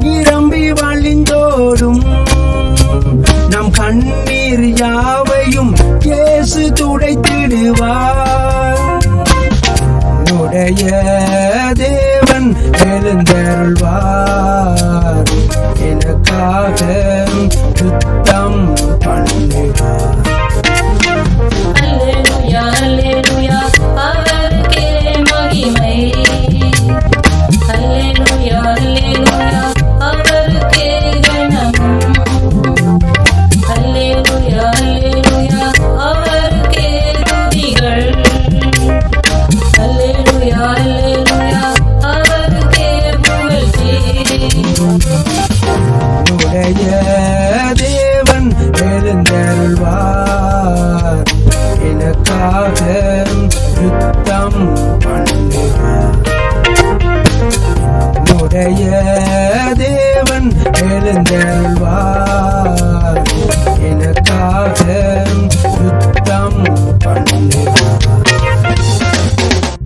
நிரம்பி வழிந்தோடும். நம் கண்ணீர் யாவையும் இயேசு துடைத்திடுவார். என்னுடைய தேவன் எழுந்தருள்வார், எனக்காக யுத்தம் பண்ணுவார். அல்லேலூயா அல்லேலூயா அவருக்கே மகிமை. அல்லேலூயா அல்லேலூயா அவருக்கே கனம். அல்லேலூயா அல்லேலூயா அவருக்கே துதிகள். அல்லேலூயா அல்லேலூயா அவருக்கே புகழ்ச்சி. என்னுடைய தேவன் எழுந்தருள்வார், எனக்காக யுத்தம் பண்ணுவார். என்னுடைய தேவன் எழுந்தருள்வார்,